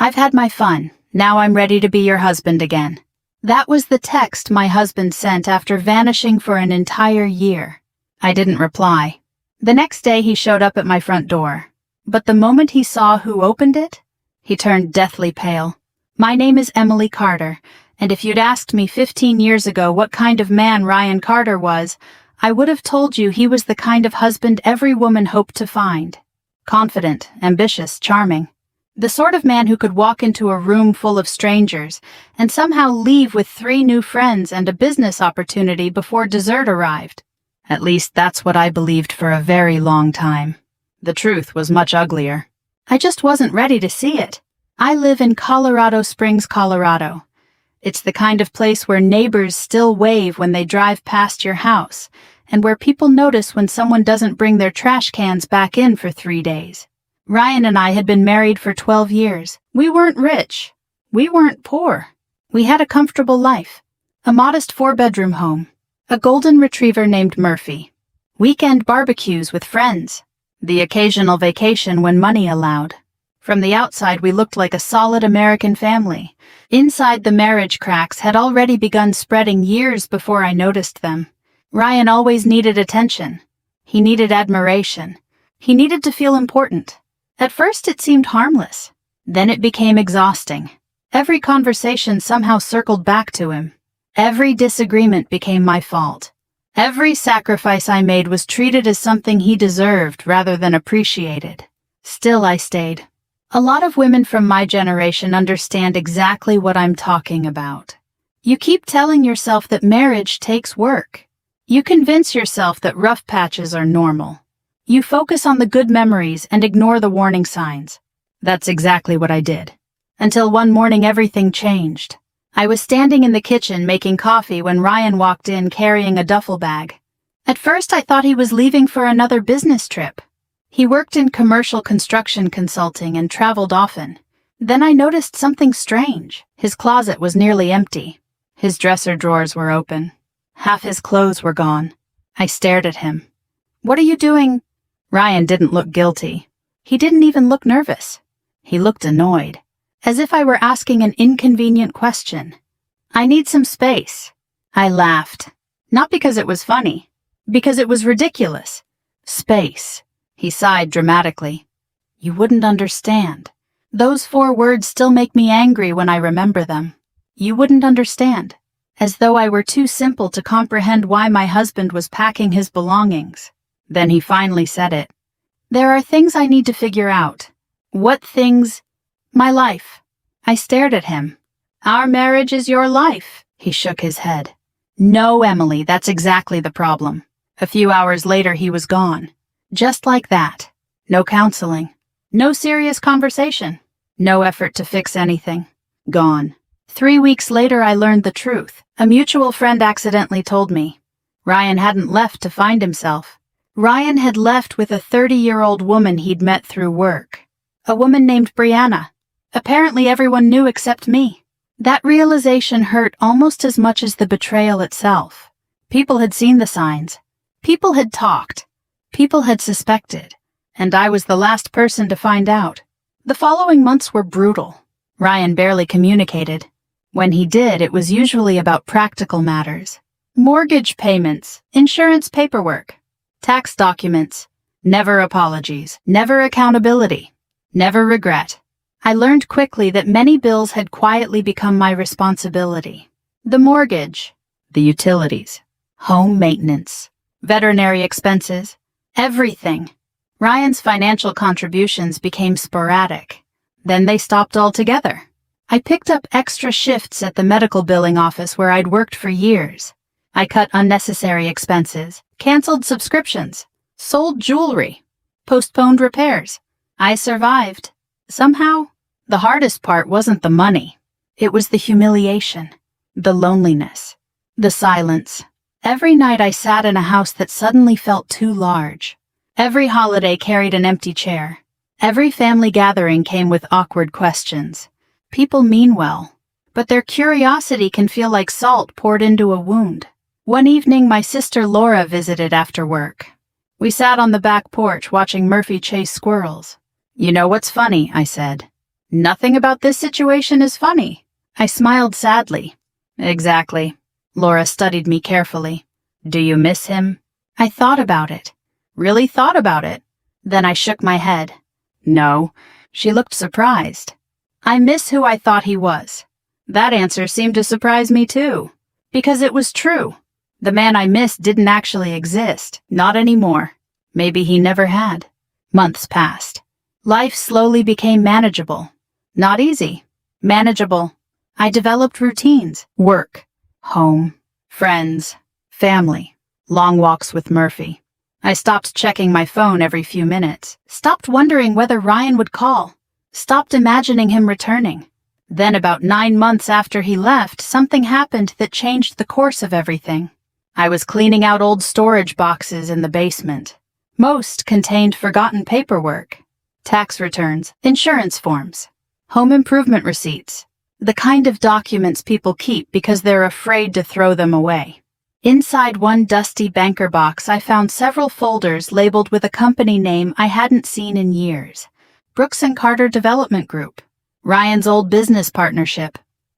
I've had my fun. Now I'm ready to be your husband again." That was the text my husband sent after vanishing for an entire year. I didn't reply. The next day he showed up at my front door. But the moment he saw who opened it, he turned deathly pale. "My name is Emily Carter, and if you'd asked me 15 years ago what kind of man Ryan Carter was, I would have told you he was the kind of husband every woman hoped to find. Confident, ambitious, charming. The sort of man who could walk into a room full of strangers and somehow leave with 3 new friends and a business opportunity before dessert arrived. At least that's what I believed for a very long time. The truth was much uglier. I just wasn't ready to see it. I live in Colorado Springs, Colorado. It's the kind of place where neighbors still wave when they drive past your house, and where people notice when someone doesn't bring their trash cans back in for 3 days. Ryan and I had been married for 12 years. We weren't rich. We weren't poor. We had a comfortable life. A modest 4-bedroom home. A golden retriever named Murphy. Weekend barbecues with friends. The occasional vacation when money allowed. From the outside, we looked like a solid American family. Inside, the marriage cracks had already begun spreading years before I noticed them. Ryan always needed attention. He needed admiration. He needed to feel important. At first it seemed harmless. Then it became exhausting. Every conversation somehow circled back to him. Every disagreement became my fault. Every sacrifice I made was treated as something he deserved rather than appreciated. Still, I stayed. A lot of women from my generation understand exactly what I'm talking about. You keep telling yourself that marriage takes work. You convince yourself that rough patches are normal. You focus on the good memories and ignore the warning signs. That's exactly what I did. Until one morning everything changed. I was standing in the kitchen making coffee when Ryan walked in carrying a duffel bag. At first I thought he was leaving for another business trip. He worked in commercial construction consulting and traveled often. Then I noticed something strange. His closet was nearly empty. His dresser drawers were open. Half his clothes were gone. I stared at him. "What are you doing?" Ryan didn't look guilty. He didn't even look nervous. He looked annoyed, as if I were asking an inconvenient question. "I need some space." I laughed. Not because it was funny, because it was ridiculous. "Space." He sighed dramatically. "You wouldn't understand. Those 4 words still make me angry when I remember them. You wouldn't understand. As though I were too simple to comprehend why my husband was packing his belongings. Then he finally said it. "There are things I need to figure out." "What things?" "My life." I stared at him. "Our marriage is your life." He shook his head. "No, Emily, that's exactly the problem." A few hours later he was gone. Just like that. No counseling. No serious conversation. No effort to fix anything. Gone. 3 weeks later I learned the truth. A mutual friend accidentally told me. Ryan hadn't left to find himself. Ryan had left with a 30-year-old woman he'd met through work. A woman named Brianna. Apparently everyone knew except me. That realization hurt almost as much as the betrayal itself. People had seen the signs. People had talked. People had suspected. And I was the last person to find out. The following months were brutal. Ryan barely communicated. When he did, it was usually about practical matters. Mortgage payments, insurance paperwork, tax documents. Never apologies, never accountability, never regret. I learned quickly that many bills had quietly become my responsibility. The mortgage, the utilities, home maintenance, veterinary expenses, everything. Ryan's financial contributions became sporadic. Then they stopped altogether. I picked up extra shifts at the medical billing office where I'd worked for years. I cut unnecessary expenses, canceled subscriptions, sold jewelry, postponed repairs. I survived. Somehow, the hardest part wasn't the money. It was the humiliation, the loneliness, the silence. Every night I sat in a house that suddenly felt too large. Every holiday carried an empty chair. Every family gathering came with awkward questions. People mean well, but their curiosity can feel like salt poured into a wound. One evening, my sister Laura visited after work. We sat on the back porch watching Murphy chase squirrels. "You know what's funny?" I said. Nothing about this situation is funny. I smiled sadly. Exactly. Laura studied me carefully. Do you miss him? I thought about it. Really thought about it. Then I shook my head. No. She looked surprised. I miss who I thought he was. That answer seemed to surprise me too. Because it was true. The man I missed didn't actually exist. Not anymore. Maybe he never had. Months passed. Life slowly became manageable. Not easy. Manageable. I developed routines. Work. Home. Friends. Family. Long walks with Murphy. I stopped checking my phone every few minutes. Stopped wondering whether Ryan would call. Stopped imagining him returning. Then about 9 months after he left, something happened that changed the course of everything. I was cleaning out old storage boxes in the basement. Most contained forgotten paperwork. Tax returns, insurance forms, home improvement receipts. The kind of documents people keep because they're afraid to throw them away. Inside one dusty banker box, I found several folders labeled with a company name I hadn't seen in years. Brooks and Carter Development Group. Ryan's old business partnership.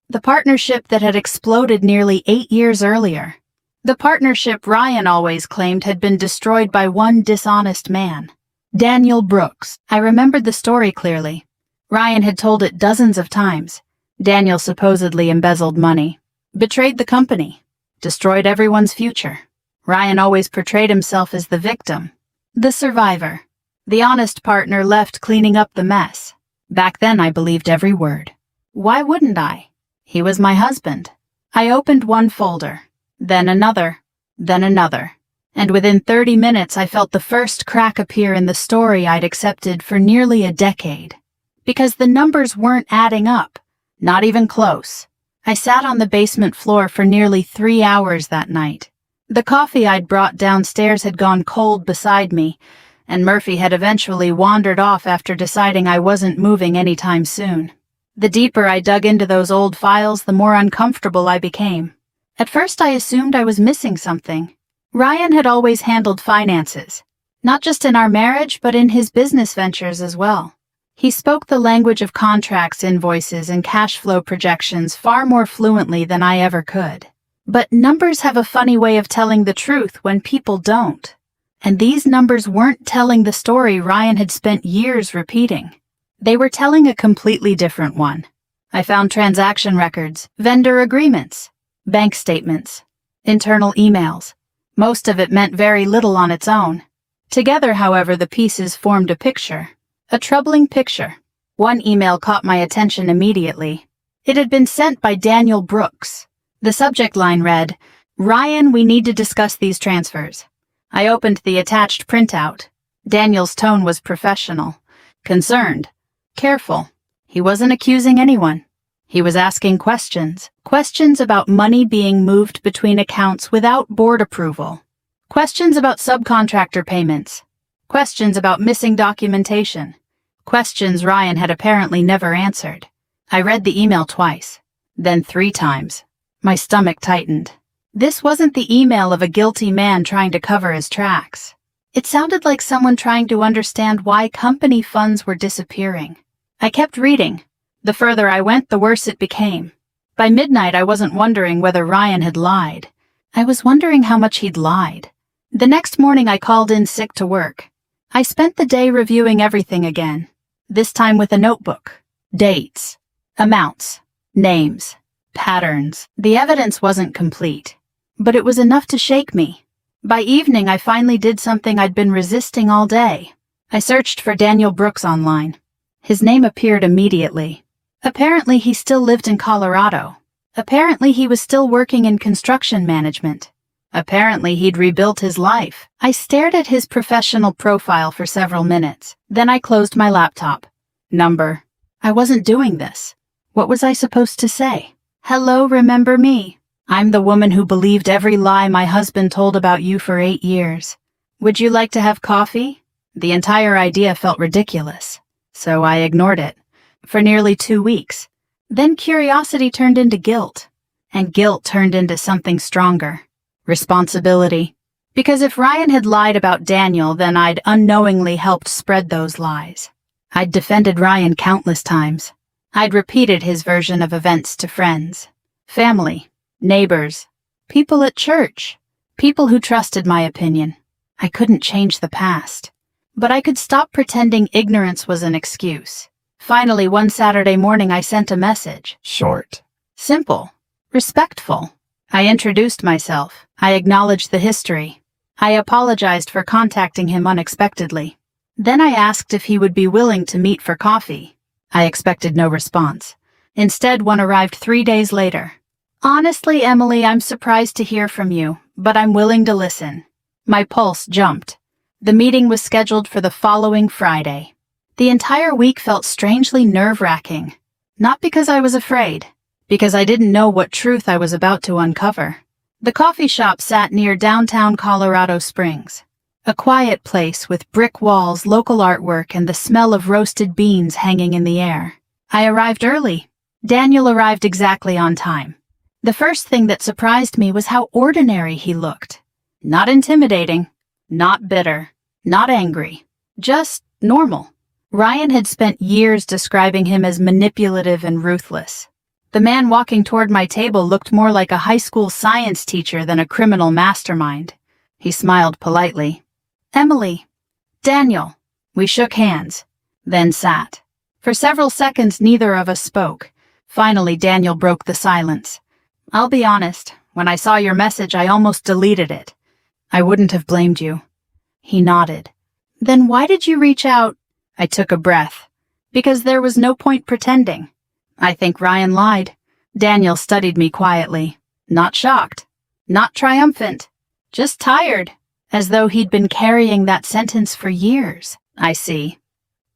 The partnership that had exploded nearly 8 years earlier. The partnership Ryan always claimed had been destroyed by one dishonest man. Daniel Brooks. I remembered the story clearly. Ryan had told it dozens of times. Daniel supposedly embezzled money. Betrayed the company. Destroyed everyone's future. Ryan always portrayed himself as the victim. The survivor. The honest partner left cleaning up the mess. Back then I believed every word. Why wouldn't I? He was my husband. I opened one folder, then another, and within 30 minutes I felt the first crack appear in the story I'd accepted for nearly a decade. Because the numbers weren't adding up, not even close. I sat on the basement floor for nearly 3 hours that night. The coffee I'd brought downstairs had gone cold beside me, and Murphy had eventually wandered off after deciding I wasn't moving anytime soon. The deeper I dug into those old files, the more uncomfortable I became. At first I assumed I was missing something. Ryan had always handled finances, not just in our marriage, but in his business ventures as well. He spoke the language of contracts, invoices, and cash flow projections far more fluently than I ever could. But numbers have a funny way of telling the truth when people don't. And these numbers weren't telling the story Ryan had spent years repeating. They were telling a completely different one. I found transaction records, vendor agreements, bank statements, internal emails. Most of it meant very little on its own. Together, however, the pieces formed a picture. A troubling picture. One email caught my attention immediately. It had been sent by Daniel Brooks. The subject line read, "Ryan, we need to discuss these transfers." I opened the attached printout. Daniel's tone was professional, concerned, careful. He wasn't accusing anyone. He was asking questions. Questions about money being moved between accounts without board approval. Questions about subcontractor payments. Questions about missing documentation. Questions Ryan had apparently never answered. I read the email twice, then 3 times. My stomach tightened. This wasn't the email of a guilty man trying to cover his tracks. It sounded like someone trying to understand why company funds were disappearing. I kept reading. The further I went, the worse it became. By midnight, I wasn't wondering whether Ryan had lied. I was wondering how much he'd lied. The next morning, I called in sick to work. I spent the day reviewing everything again, this time with a notebook. Dates, amounts, names, patterns. The evidence wasn't complete, but it was enough to shake me. By evening, I finally did something I'd been resisting all day. I searched for Daniel Brooks online. His name appeared immediately. Apparently, he still lived in Colorado. Apparently, he was still working in construction management. Apparently, he'd rebuilt his life. I stared at his professional profile for several minutes. Then I closed my laptop. Number. I wasn't doing this. What was I supposed to say? Hello, remember me? I'm the woman who believed every lie my husband told about you for 8 years. Would you like to have coffee? The entire idea felt ridiculous, so I ignored it. For nearly 2 weeks. Then curiosity turned into guilt, and guilt turned into something stronger. Responsibility. Because if Ryan had lied about Daniel, then I'd unknowingly helped spread those lies. I'd defended Ryan countless times. I'd repeated his version of events to friends, family, neighbors, people at church, people who trusted my opinion. I couldn't change the past, but I could stop pretending ignorance was an excuse. Finally, one Saturday morning, I sent a message. Short. Simple. Respectful. I introduced myself. I acknowledged the history. I apologized for contacting him unexpectedly. Then I asked if he would be willing to meet for coffee. I expected no response. Instead, one arrived 3 days later. Honestly, Emily, I'm surprised to hear from you, but I'm willing to listen. My pulse jumped. The meeting was scheduled for the following Friday. The entire week felt strangely nerve-wracking. Not because I was afraid, because I didn't know what truth I was about to uncover. The coffee shop sat near downtown Colorado Springs, a quiet place with brick walls, local artwork, and the smell of roasted beans hanging in the air. I arrived early. Daniel arrived exactly on time. The first thing that surprised me was how ordinary he looked. Not intimidating, not bitter, not angry, just normal. Ryan had spent years describing him as manipulative and ruthless. The man walking toward my table looked more like a high school science teacher than a criminal mastermind. He smiled politely. Emily. Daniel. We shook hands, then sat. For several seconds, neither of us spoke. Finally, Daniel broke the silence. I'll be honest, when I saw your message, I almost deleted it. I wouldn't have blamed you. He nodded. Then why did you reach out? I took a breath. Because there was no point pretending. I think Ryan lied. Daniel studied me quietly. Not shocked. Not triumphant. Just tired. As though he'd been carrying that sentence for years. I see.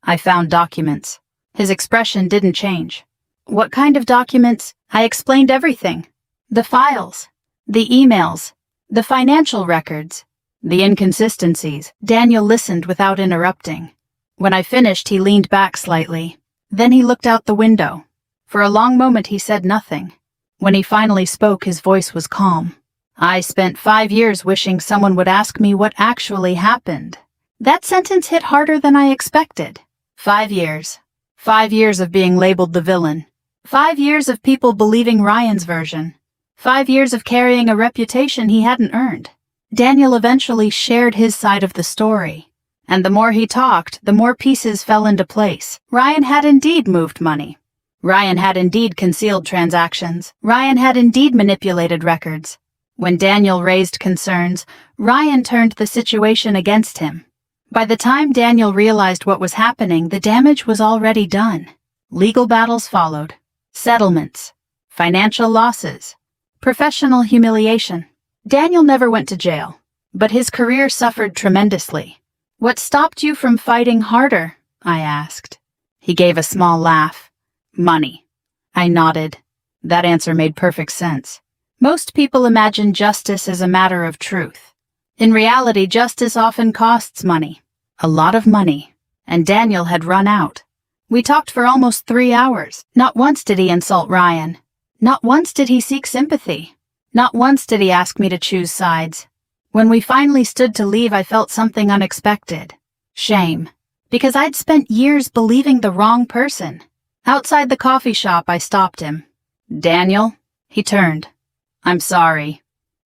I found documents. His expression didn't change. What kind of documents? I explained everything. The files. The emails. The financial records. The inconsistencies. Daniel listened without interrupting. When I finished, he leaned back slightly. Then he looked out the window. For a long moment, he said nothing. When he finally spoke, his voice was calm. I spent 5 years wishing someone would ask me what actually happened. That sentence hit harder than I expected. 5 years. 5 years of being labeled the villain. 5 years of people believing Ryan's version. 5 years of carrying a reputation he hadn't earned. Daniel eventually shared his side of the story. And the more he talked, the more pieces fell into place. Ryan had indeed moved money. Ryan had indeed concealed transactions. Ryan had indeed manipulated records. When Daniel raised concerns, Ryan turned the situation against him. By the time Daniel realized what was happening, the damage was already done. Legal battles followed. Settlements. Financial losses. Professional humiliation. Daniel never went to jail, but his career suffered tremendously. What stopped you from fighting harder? I asked. He gave a small laugh. Money. I nodded. That answer made perfect sense. Most people imagine justice as a matter of truth. In reality, justice often costs money. A lot of money. And Daniel had run out. We talked for almost 3 hours. Not once did he insult Ryan. Not once did he seek sympathy. Not once did he ask me to choose sides. When we finally stood to leave, I felt something unexpected. Shame. Because I'd spent years believing the wrong person. Outside the coffee shop, I stopped him. Daniel? He turned. I'm sorry.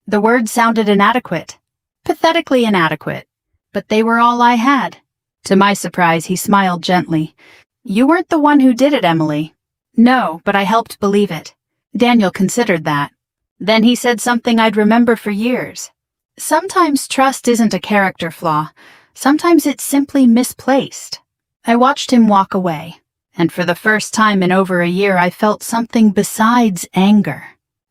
The words sounded inadequate. Pathetically inadequate. But they were all I had. To my surprise, he smiled gently. You weren't the one who did it, Emily. No, but I helped believe it. Daniel considered that. Then he said something I'd remember for years. Sometimes trust isn't a character flaw. Sometimes it's simply misplaced. I watched him walk away, and for the first time in over a year, I felt something besides anger.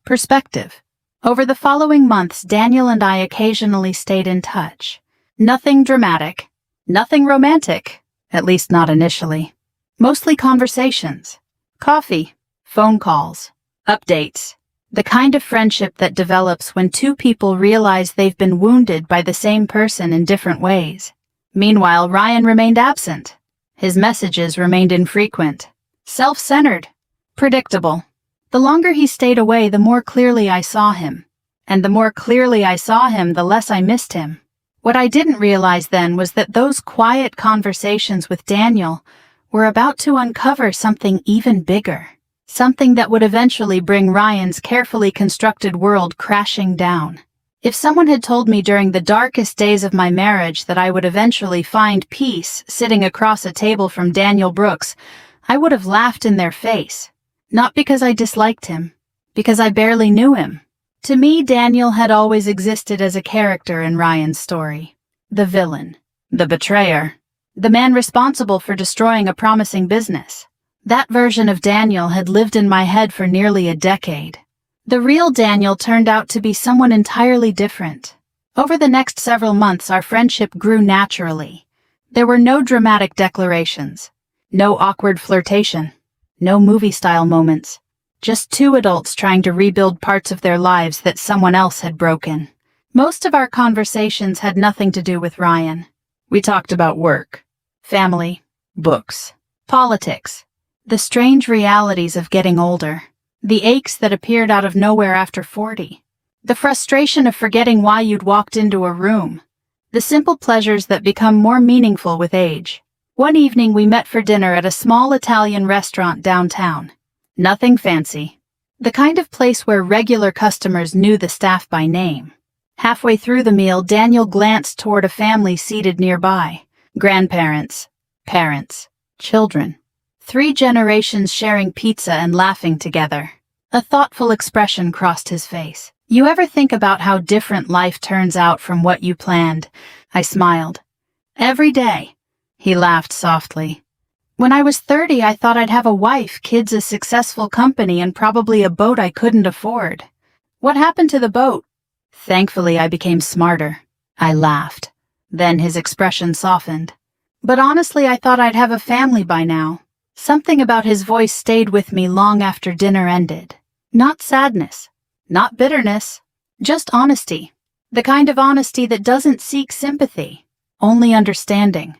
Perspective. Over the following months, Daniel and I occasionally stayed in touch. Nothing dramatic. Nothing romantic. At least not initially. Mostly conversations. Coffee. Phone calls. Updates. The kind of friendship that develops when two people realize they've been wounded by the same person in different ways. Meanwhile, Ryan remained absent. His messages remained infrequent. Self-centered. Predictable. The longer he stayed away, the more clearly I saw him. And the more clearly I saw him, the less I missed him. What I didn't realize then was that those quiet conversations with Daniel were about to uncover something even bigger. Something that would eventually bring Ryan's carefully constructed world crashing down. If someone had told me during the darkest days of my marriage that I would eventually find peace sitting across a table from Daniel Brooks, I would have laughed in their face. Not because I disliked him, because I barely knew him. To me, Daniel had always existed as a character in Ryan's story. The villain, the betrayer, the man responsible for destroying a promising business. That version of Daniel had lived in my head for nearly a decade. The real Daniel turned out to be someone entirely different. Over the next several months, our friendship grew naturally. There were no dramatic declarations, no awkward flirtation, no movie-style moments. Just two adults trying to rebuild parts of their lives that someone else had broken. Most of our conversations had nothing to do with Ryan. We talked about work, family, books, politics, the strange realities of getting older, the aches that appeared out of nowhere after 40, the frustration of forgetting why you'd walked into a room, the simple pleasures that become more meaningful with age. One evening we met for dinner at a small Italian restaurant downtown. Nothing fancy. The kind of place where regular customers knew the staff by name. Halfway through the meal, Daniel glanced toward a family seated nearby. Grandparents, parents, children. 3 generations sharing pizza and laughing together. A thoughtful expression crossed his face. You ever think about how different life turns out from what you planned? I smiled. Every day. He laughed softly. When I was 30, I thought I'd have a wife, kids, a successful company, and probably a boat I couldn't afford. What happened to the boat? Thankfully, I became smarter. I laughed. Then his expression softened. But honestly, I thought I'd have a family by now. Something about his voice stayed with me long after dinner ended. Not sadness, not bitterness, just honesty. The kind of honesty that doesn't seek sympathy, only understanding.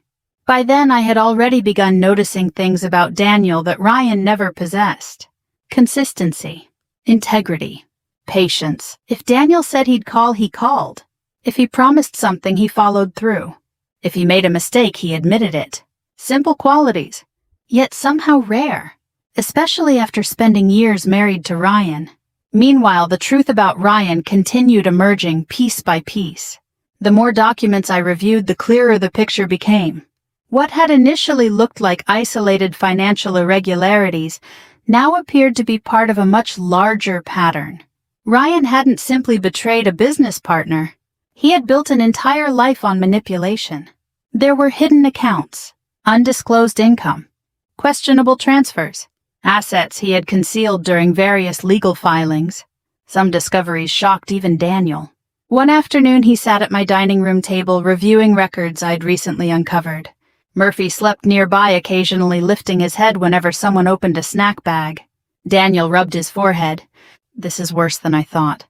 By then, I had already begun noticing things about Daniel that Ryan never possessed. Consistency, integrity, patience. If Daniel said he'd call, he called. If he promised something, he followed through. If he made a mistake, he admitted it. Simple qualities, yet somehow rare, especially after spending years married to Ryan. Meanwhile, the truth about Ryan continued emerging piece by piece. The more documents I reviewed, the clearer the picture became. What had initially looked like isolated financial irregularities now appeared to be part of a much larger pattern. Ryan hadn't simply betrayed a business partner. He had built an entire life on manipulation. There were hidden accounts, undisclosed income, questionable transfers, assets he had concealed during various legal filings. Some discoveries shocked even Daniel. One afternoon he sat at my dining room table reviewing records I'd recently uncovered. Murphy slept nearby, occasionally lifting his head whenever someone opened a snack bag. Daniel rubbed his forehead. This is worse than I thought.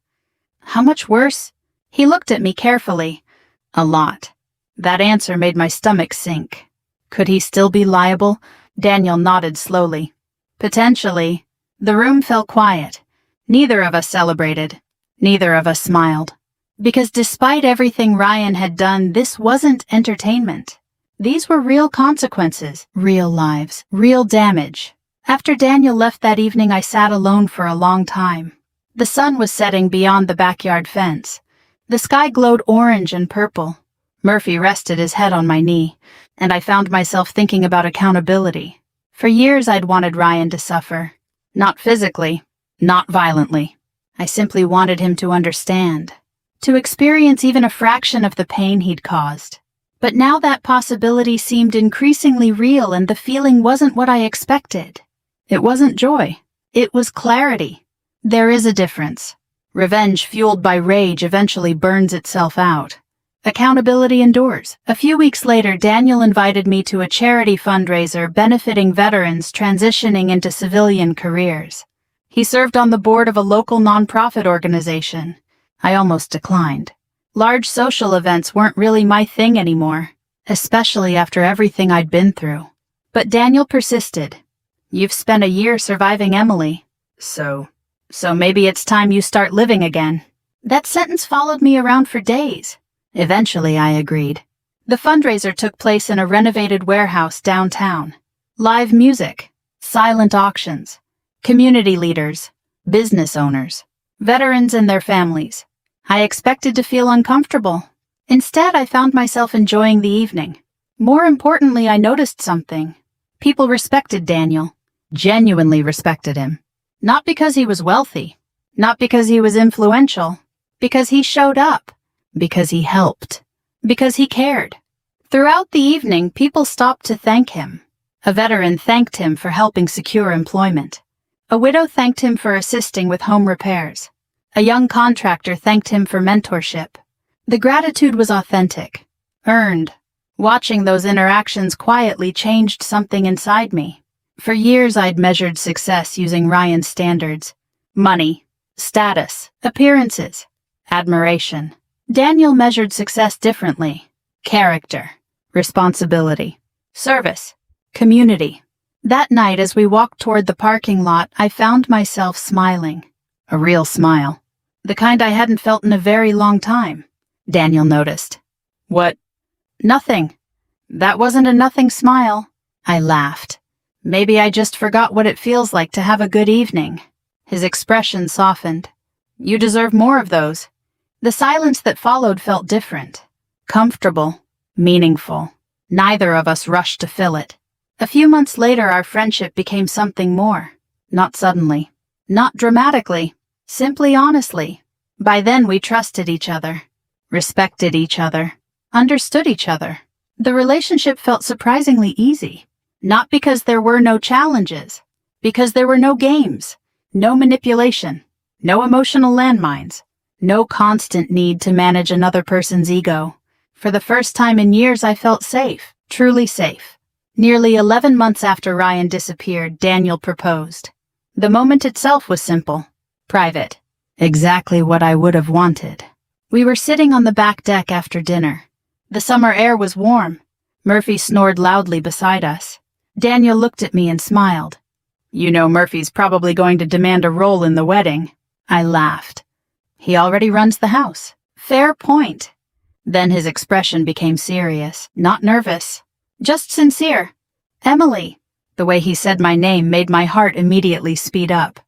How much worse? He looked at me carefully. A lot. That answer made my stomach sink. Could he still be liable? Daniel nodded slowly. Potentially. The room fell quiet. Neither of us celebrated. Neither of us smiled. Because despite everything Ryan had done, this wasn't entertainment. These were real consequences, real lives, real damage. After Daniel left that evening, I sat alone for a long time. The sun was setting beyond the backyard fence. The sky glowed orange and purple. Murphy rested his head on my knee, and I found myself thinking about accountability. For years I'd wanted Ryan to suffer. Not physically, not violently. I simply wanted him to understand, to experience even a fraction of the pain he'd caused. But now that possibility seemed increasingly real, and the feeling wasn't what I expected. It wasn't joy. It was clarity. There is a difference. Revenge fueled by rage eventually burns itself out. Accountability endures. A few weeks later, Daniel invited me to a charity fundraiser benefiting veterans transitioning into civilian careers. He served on the board of a local nonprofit organization. I almost declined. Large social events weren't really my thing anymore, especially after everything I'd been through. But Daniel persisted. You've spent a year surviving Emily, so maybe it's time you start living again. That sentence followed me around for days. Eventually, I agreed. The fundraiser took place in a renovated warehouse downtown. Live music, silent auctions, community leaders, business owners, veterans and their families. I expected to feel uncomfortable. Instead, I found myself enjoying the evening. More importantly, I noticed something. People respected Daniel, genuinely respected him. Not because he was wealthy, not because he was influential, because he showed up, because he helped, because he cared. Throughout the evening, people stopped to thank him. A veteran thanked him for helping secure employment. A widow thanked him for assisting with home repairs. A young contractor thanked him for mentorship. The gratitude was authentic, earned. Watching those interactions quietly changed something inside me. For years, I'd measured success using Ryan's standards: money, status, appearances, admiration. Daniel measured success differently: character, responsibility, service, community. That night, as we walked toward the parking lot, I found myself smiling. A real smile. The kind I hadn't felt in a very long time. Daniel noticed. What? Nothing. That wasn't a nothing smile. I laughed. Maybe I just forgot what it feels like to have a good evening. His expression softened. You deserve more of those. The silence that followed felt different. Comfortable. Meaningful. Neither of us rushed to fill it. A few months later, our friendship became something more. Not suddenly. Not dramatically. Simply honestly. By then, we trusted each other. Respected each other. Understood each other. The relationship felt surprisingly easy. Not because there were no challenges. Because there were no games. No manipulation. No emotional landmines. No constant need to manage another person's ego. For the first time in years, I felt safe. Truly safe. Nearly 11 months after Ryan disappeared, Daniel proposed. The moment itself was simple. Private. Exactly what I would have wanted. We were sitting on the back deck after dinner. The summer air was warm. Murphy snored loudly beside us. Daniel looked at me and smiled. You know Murphy's probably going to demand a role in the wedding. I laughed. He already runs the house. Fair point. Then his expression became serious, not nervous. Just sincere. Emily. The way he said my name made my heart immediately speed up.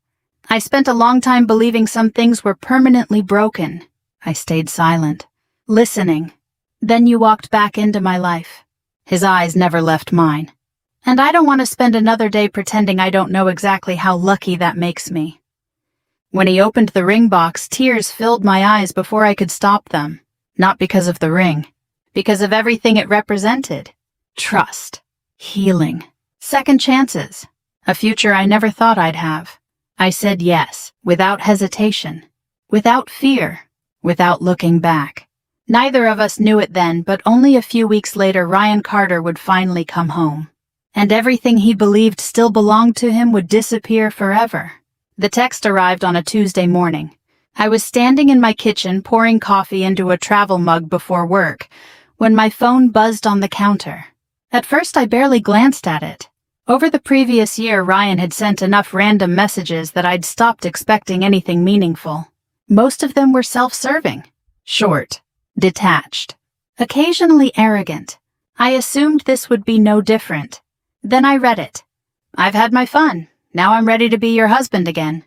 I spent a long time believing some things were permanently broken. I stayed silent, listening. Then you walked back into my life. His eyes never left mine. And I don't want to spend another day pretending I don't know exactly how lucky that makes me. When he opened the ring box, tears filled my eyes before I could stop them. Not because of the ring, because of everything it represented. Trust, healing, second chances, a future I never thought I'd have. I said yes, without hesitation, without fear, without looking back. Neither of us knew it then, but only a few weeks later Ryan Carter would finally come home. And everything he believed still belonged to him would disappear forever. The text arrived on a Tuesday morning. I was standing in my kitchen pouring coffee into a travel mug before work when my phone buzzed on the counter. At first I barely glanced at it. Over the previous year, Ryan had sent enough random messages that I'd stopped expecting anything meaningful. Most of them were self-serving, short, detached, occasionally arrogant. I assumed this would be no different. Then I read it. I've had my fun. Now I'm ready to be your husband again.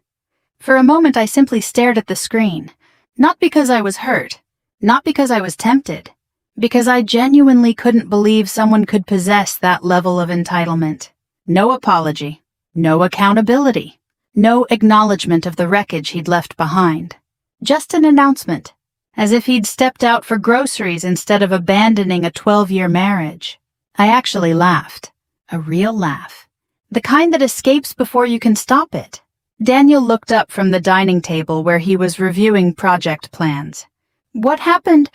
For a moment I simply stared at the screen. Not because I was hurt. Not because I was tempted. Because I genuinely couldn't believe someone could possess that level of entitlement. No apology. No accountability. No acknowledgement of the wreckage he'd left behind. Just an announcement. As if he'd stepped out for groceries instead of abandoning a 12-year marriage. I actually laughed. A real laugh. The kind that escapes before you can stop it. Daniel looked up from the dining table where he was reviewing project plans. What happened?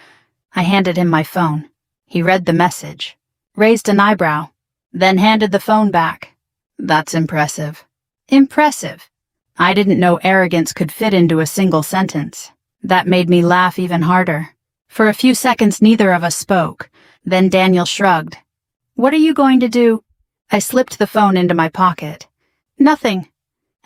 I handed him my phone. He read the message, raised an eyebrow, then handed the phone back. That's impressive. Impressive. I didn't know arrogance could fit into a single sentence. That made me laugh even harder. For a few seconds neither of us spoke. Then Daniel shrugged. What are you going to do? I slipped the phone into my pocket. Nothing.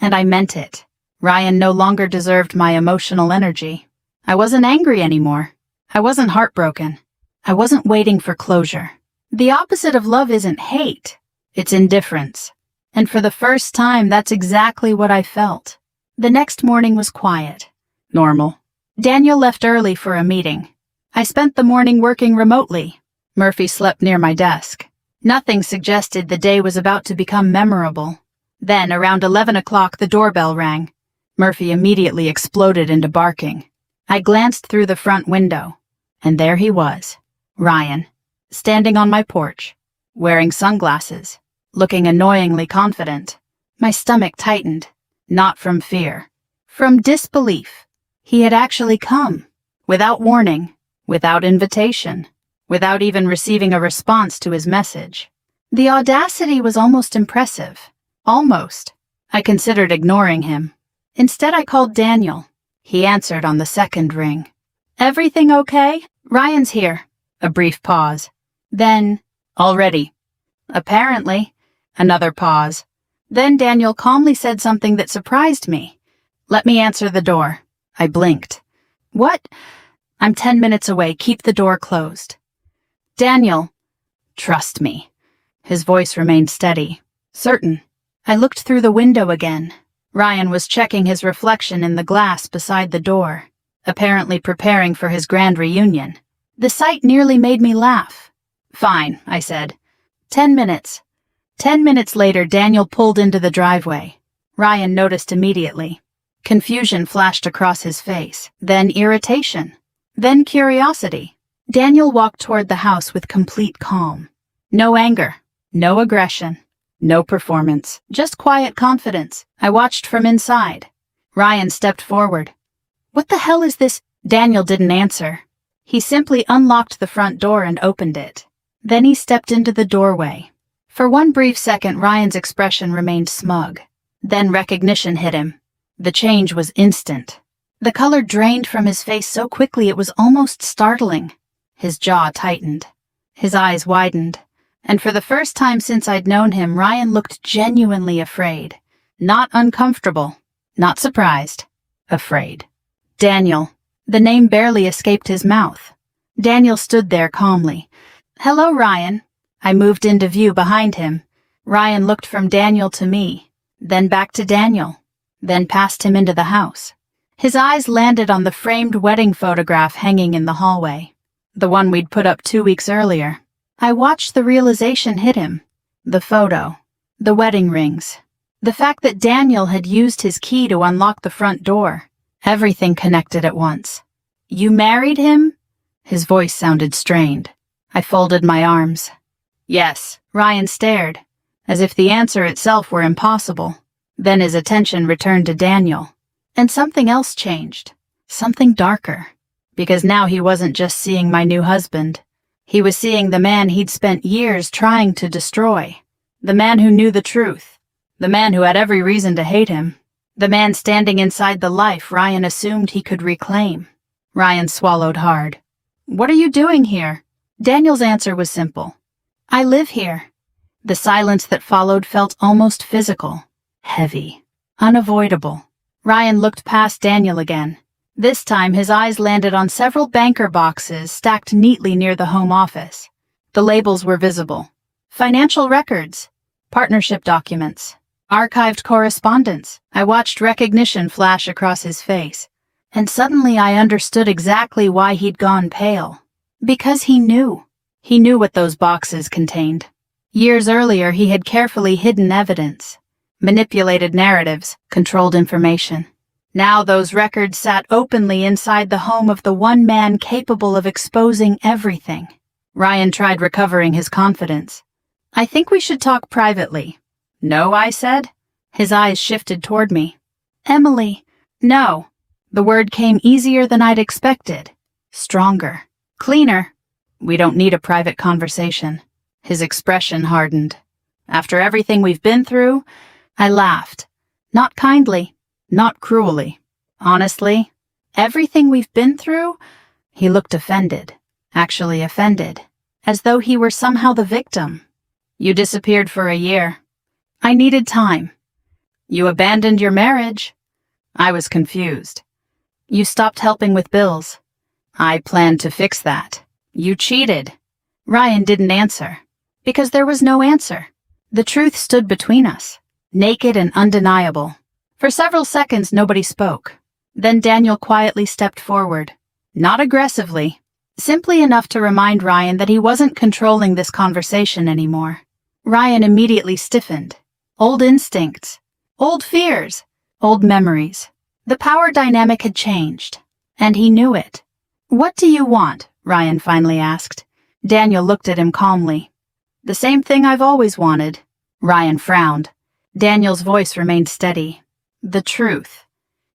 And I meant it. Ryan no longer deserved my emotional energy. I wasn't angry anymore. I wasn't heartbroken. I wasn't waiting for closure. The opposite of love isn't hate. It's indifference. And for the first time, that's exactly what I felt. The next morning was quiet. Normal. Daniel left early for a meeting. I spent the morning working remotely. Murphy slept near my desk. Nothing suggested the day was about to become memorable. Then, around 11 o'clock, the doorbell rang. Murphy immediately exploded into barking. I glanced through the front window, and there he was, Ryan, standing on my porch, wearing sunglasses, looking annoyingly confident. My stomach tightened, not from fear, from disbelief. He had actually come, without warning, without invitation, without even receiving a response to his message. The audacity was almost impressive. Almost. I considered ignoring him. Instead, I called Daniel. He answered on the second ring. "Everything okay? Ryan's here." A brief pause. Then, "Already." "Apparently." Another pause. Then Daniel calmly said something that surprised me. "Let me answer the door." I blinked. "What?" "I'm 10 minutes away. Keep the door closed." "Daniel." "Trust me." His voice remained steady. "Certain." I looked through the window again. Ryan was checking his reflection in the glass beside the door, apparently preparing for his grand reunion. The sight nearly made me laugh. "Fine," I said. 10 minutes. 10 minutes later, Daniel pulled into the driveway. Ryan noticed immediately. Confusion flashed across his face, then irritation, then curiosity. Daniel walked toward the house with complete calm. No anger, no aggression. No performance, just quiet confidence. I watched from inside. Ryan stepped forward. "What the hell is this?" Daniel didn't answer. He simply unlocked the front door and opened it. Then he stepped into the doorway. For one brief second, Ryan's expression remained smug. Then recognition hit him. The change was instant. The color drained from his face so quickly it was almost startling. His jaw tightened. His eyes widened. And for the first time since I'd known him, Ryan looked genuinely afraid. Not uncomfortable. Not surprised. Afraid. Daniel. The name barely escaped his mouth. Daniel stood there calmly. "Hello, Ryan." I moved into view behind him. Ryan looked from Daniel to me, then back to Daniel, then past him into the house. His eyes landed on the framed wedding photograph hanging in the hallway, the one we'd put up 2 weeks earlier. I watched the realization hit him. The photo. The wedding rings. The fact that Daniel had used his key to unlock the front door. Everything connected at once. "You married him?" His voice sounded strained. I folded my arms. "Yes." Ryan stared, as if the answer itself were impossible. Then his attention returned to Daniel. And something else changed. Something darker. Because now he wasn't just seeing my new husband. He was seeing the man he'd spent years trying to destroy. The man who knew the truth. The man who had every reason to hate him. The man standing inside the life Ryan assumed he could reclaim. Ryan swallowed hard. "What are you doing here?" Daniel's answer was simple. "I live here." The silence that followed felt almost physical. Heavy. Unavoidable. Ryan looked past Daniel again. This time his eyes landed on several banker boxes stacked neatly near the home office. The labels were visible. Financial records. Partnership documents. Archived correspondence. I watched recognition flash across his face. And suddenly I understood exactly why he'd gone pale. Because he knew. He knew what those boxes contained. Years earlier he had carefully hidden evidence. Manipulated narratives. Controlled information. Now those records sat openly inside the home of the one man capable of exposing everything. Ryan tried recovering his confidence. "I think we should talk privately." "No," I said. His eyes shifted toward me. "Emily." "No." The word came easier than I'd expected. Stronger. Cleaner. "We don't need a private conversation." His expression hardened. "After everything we've been through?" I laughed. Not kindly. Not cruelly. Honestly, everything we've been through? He looked offended. Actually offended. As though he were somehow the victim. "You disappeared for a year." "I needed time." "You abandoned your marriage." I was confused. "You stopped helping with bills." "I planned to fix that." "You cheated." Ryan didn't answer. Because there was no answer. The truth stood between us, naked and undeniable. For several seconds, nobody spoke. Then Daniel quietly stepped forward. Not aggressively, simply enough to remind Ryan that he wasn't controlling this conversation anymore. Ryan immediately stiffened. Old instincts, old fears, old memories. The power dynamic had changed, and he knew it. "What do you want?" Ryan finally asked. Daniel looked at him calmly. "The same thing I've always wanted." Ryan frowned. Daniel's voice remained steady. "The truth."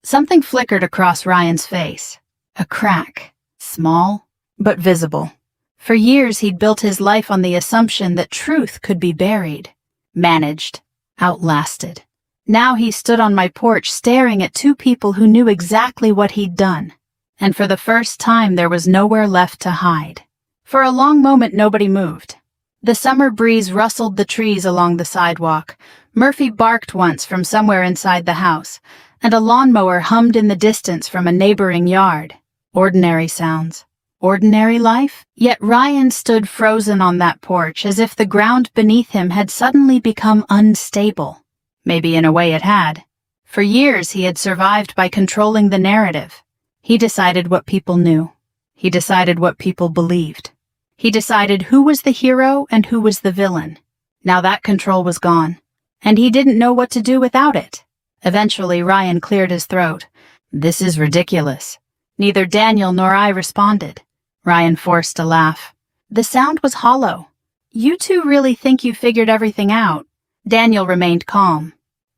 Something flickered across Ryan's face. A crack. Small, but visible. For years he'd built his life on the assumption that truth could be buried, managed, outlasted. Now he stood on my porch staring at two people who knew exactly what he'd done. And for the first time there was nowhere left to hide. For a long moment nobody moved. The summer breeze rustled the trees along the sidewalk. Murphy barked once from somewhere inside the house, and a lawnmower hummed in the distance from a neighboring yard. Ordinary sounds. Ordinary life? Yet Ryan stood frozen on that porch as if the ground beneath him had suddenly become unstable. Maybe in a way it had. For years he had survived by controlling the narrative. He decided what people knew. He decided what people believed. He decided who was the hero and who was the villain. Now that control was gone, and he didn't know what to do without it. Eventually Ryan cleared his throat. "This is ridiculous." Neither Daniel nor I responded. Ryan forced a laugh. The sound was hollow. "You two really think you figured everything out?" Daniel remained calm.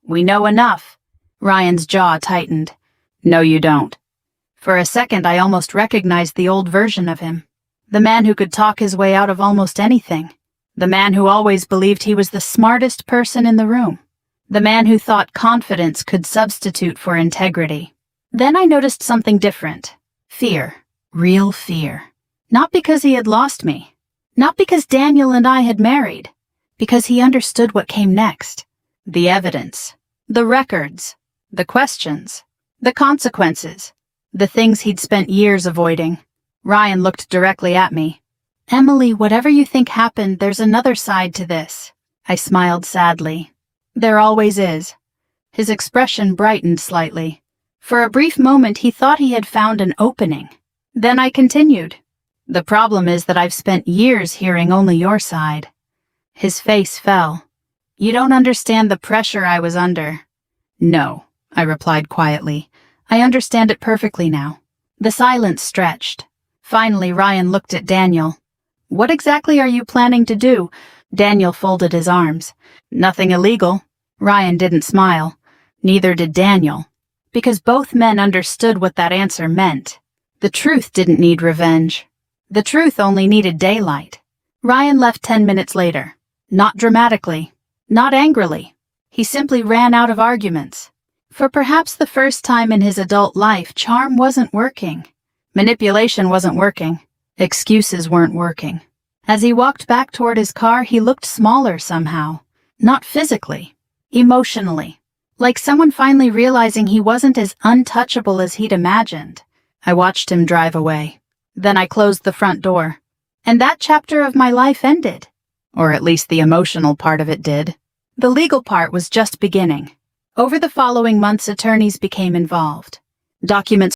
"We know enough." Ryan's jaw tightened. "No, you don't." For a second I almost recognized the old version of him. The man who could talk his way out of almost anything. The man who always believed he was the smartest person in the room. The man who thought confidence could substitute for integrity. Then I noticed something different. Fear. Real fear. Not because he had lost me. Not because Daniel and I had married. Because he understood what came next. The evidence. The records. The questions. The consequences. The things he'd spent years avoiding. Ryan looked directly at me. "Emily, whatever you think happened, there's another side to this." I smiled sadly. "There always is." His expression brightened slightly. For a brief moment he thought he had found an opening. Then I continued. "The problem is that I've spent years hearing only your side." His face fell. "You don't understand the pressure I was under." "No," I replied quietly. "I understand it perfectly now." The silence stretched. Finally Ryan looked at Daniel. "What exactly are you planning to do?" Daniel folded his arms. "Nothing illegal." Ryan didn't smile. Neither did Daniel. Because both men understood what that answer meant. The truth didn't need revenge. The truth only needed daylight. Ryan left 10 minutes later. Not dramatically. Not angrily. He simply ran out of arguments. For perhaps the first time in his adult life, charm wasn't working. Manipulation wasn't working. Excuses weren't working. As he walked back toward his car, he looked smaller somehow. Not physically. Emotionally. Like someone finally realizing he wasn't as untouchable as he'd imagined. I watched him drive away. Then I closed the front door. And that chapter of my life ended. Or at least the emotional part of it did. The legal part was just beginning. Over the following months, attorneys became involved. Documents